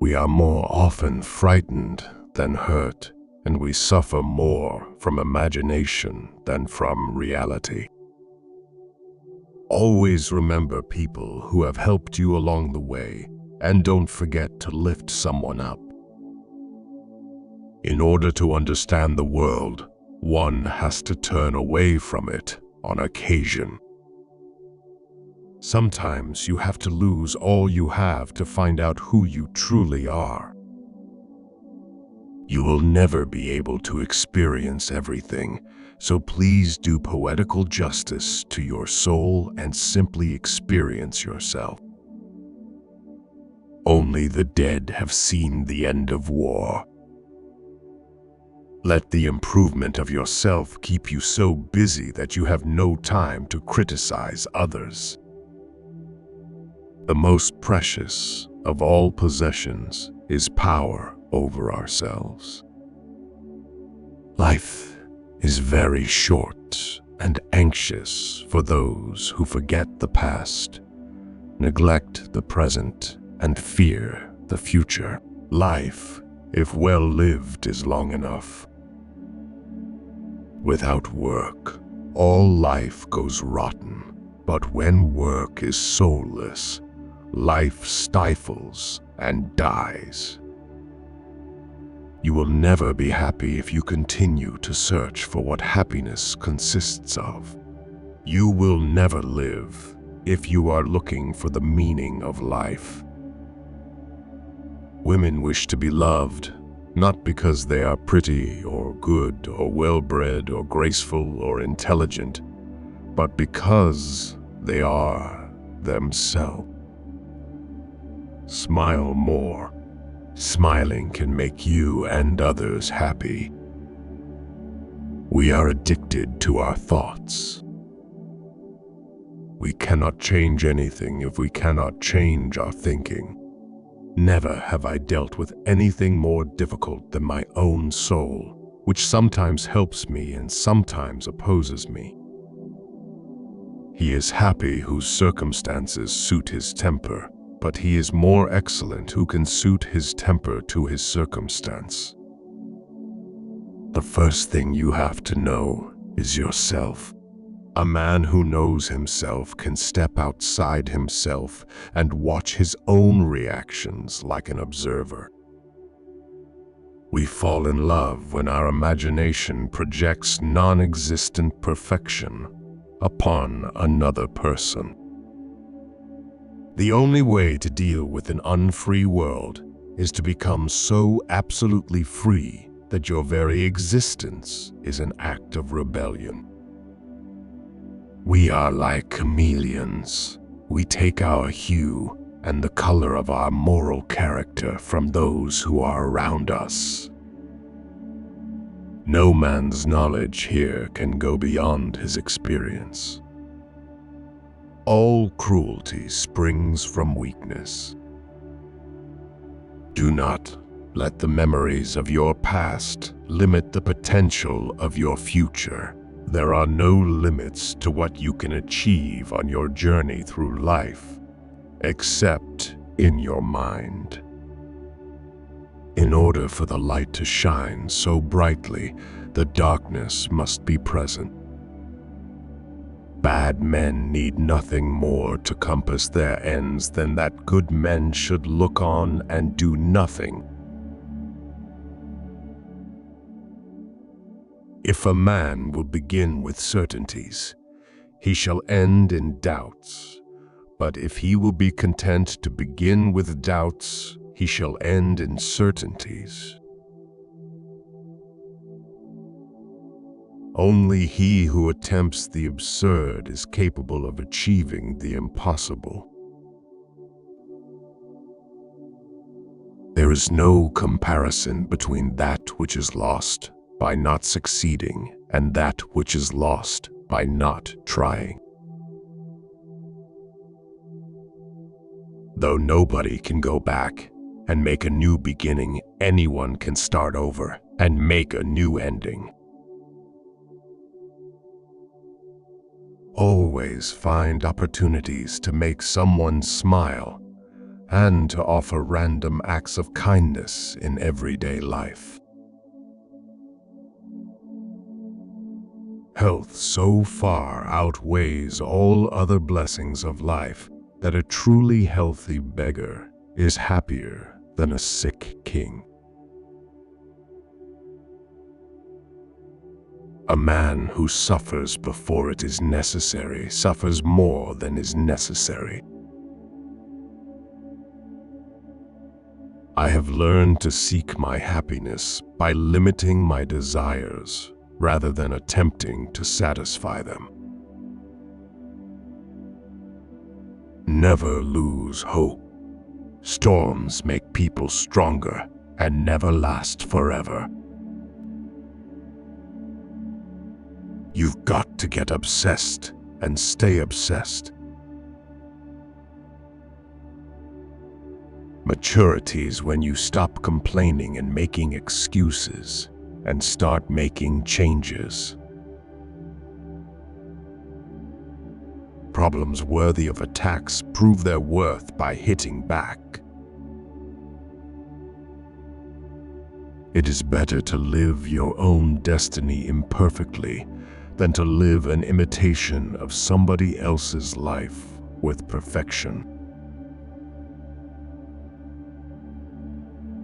We are more often frightened than hurt, and we suffer more from imagination than from reality. Always remember people who have helped you along the way, and don't forget to lift someone up. In order to understand the world, one has to turn away from it on occasion. Sometimes you have to lose all you have to find out who you truly are. You will never be able to experience everything, so please do poetical justice to your soul and simply experience yourself. Only the dead have seen the end of war. Let the improvement of yourself keep you so busy that you have no time to criticize others. The most precious of all possessions is power over ourselves. Life is very short and anxious for those who forget the past, neglect the present, and fear the future. Life, if well lived, is long enough. Without work, all life goes rotten, but when work is soulless, life stifles and dies. You will never be happy if you continue to search for what happiness consists of. You will never live if you are looking for the meaning of life. Women wish to be loved, not because they are pretty or good or well-bred or graceful or intelligent, but because they are themselves. Smile more. Smiling can make you and others happy. We are addicted to our thoughts. We cannot change anything if we cannot change our thinking. Never have I dealt with anything more difficult than my own soul, which sometimes helps me and sometimes opposes me. He is happy whose circumstances suit his temper, but he is more excellent who can suit his temper to his circumstance. The first thing you have to know is yourself. A man who knows himself can step outside himself and watch his own reactions like an observer. We fall in love when our imagination projects non-existent perfection upon another person. The only way to deal with an unfree world is to become so absolutely free that your very existence is an act of rebellion. We are like chameleons. We take our hue and the color of our moral character from those who are around us. No man's knowledge here can go beyond his experience. All cruelty springs from weakness. Do not let the memories of your past limit the potential of your future. There are no limits to what you can achieve on your journey through life, except in your mind. In order for the light to shine so brightly, the darkness must be present. Bad men need nothing more to compass their ends than that good men should look on and do nothing. If a man will begin with certainties, he shall end in doubts. But if he will be content to begin with doubts, he shall end in certainties. Only he who attempts the absurd is capable of achieving the impossible. There is no comparison between that which is lost by not succeeding and that which is lost by not trying. Though nobody can go back and make a new beginning, anyone can start over and make a new ending. Always find opportunities to make someone smile, and to offer random acts of kindness in everyday life. Health so far outweighs all other blessings of life that a truly healthy beggar is happier than a sick king. A man who suffers before it is necessary suffers more than is necessary. I have learned to seek my happiness by limiting my desires rather than attempting to satisfy them. Never lose hope. Storms make people stronger and never last forever. You've got to get obsessed and stay obsessed. Maturity is when you stop complaining and making excuses and start making changes. Problems worthy of attacks prove their worth by hitting back. It is better to live your own destiny imperfectly than to live an imitation of somebody else's life with perfection.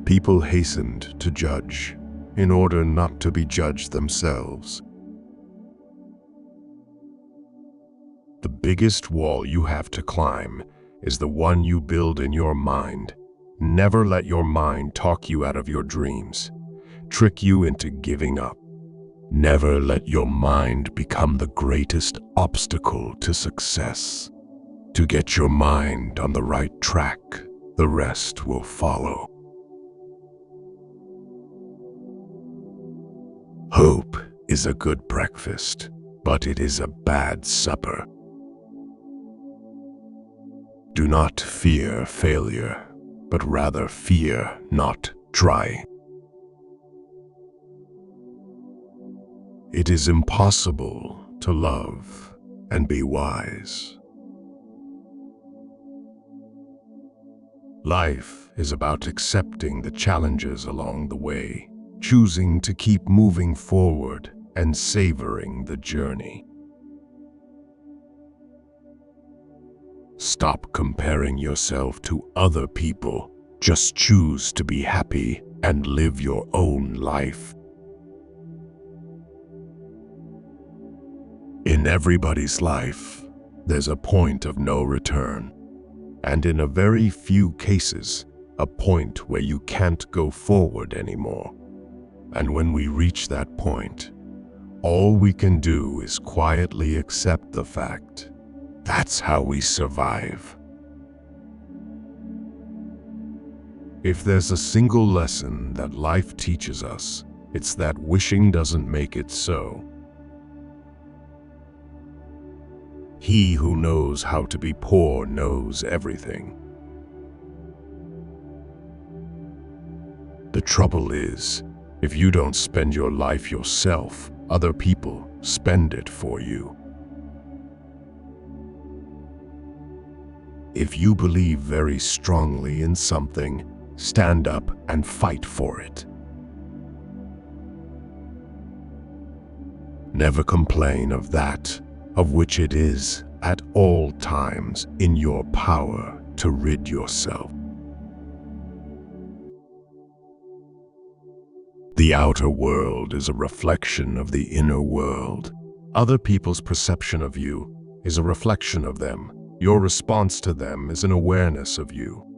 People hastened to judge in order not to be judged themselves. The biggest wall you have to climb is the one you build in your mind. Never let your mind talk you out of your dreams, trick you into giving up. Never let your mind become the greatest obstacle to success. To get your mind on the right track, the rest will follow. Hope is a good breakfast, but it is a bad supper. Do not fear failure, but rather fear not trying. It is impossible to love and be wise. Life is about accepting the challenges along the way, choosing to keep moving forward and savoring the journey. Stop comparing yourself to other people. Just choose to be happy and live your own life. In everybody's life, there's a point of no return, and in a very few cases, a point where you can't go forward anymore. And when we reach that point, all we can do is quietly accept the fact. That's how we survive. If there's a single lesson that life teaches us, it's that wishing doesn't make it so. He who knows how to be poor knows everything. The trouble is, if you don't spend your life yourself, other people spend it for you. If you believe very strongly in something, stand up and fight for it. Never complain of that of which it is at all times in your power to rid yourself. The outer world is a reflection of the inner world. Other people's perception of you is a reflection of them. Your response to them is an awareness of you.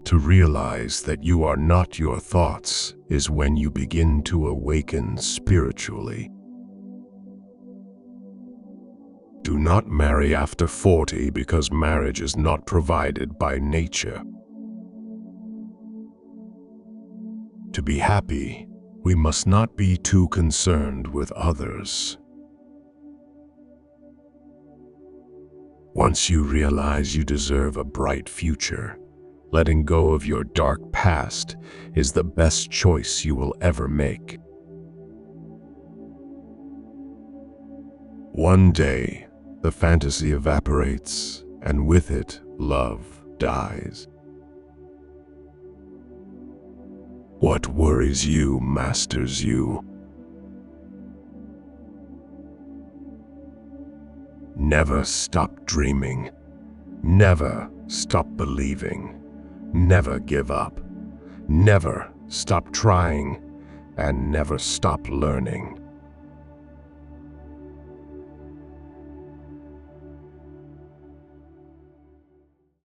To realize that you are not your thoughts is when you begin to awaken spiritually. Do not marry after 40 because marriage is not provided by nature. To be happy, we must not be too concerned with others. Once you realize you deserve a bright future, letting go of your dark past is the best choice you will ever make. One day, the fantasy evaporates, and with it, love dies. What worries you masters you. Never stop dreaming. Never stop believing. Never give up. Never stop trying. And never stop learning.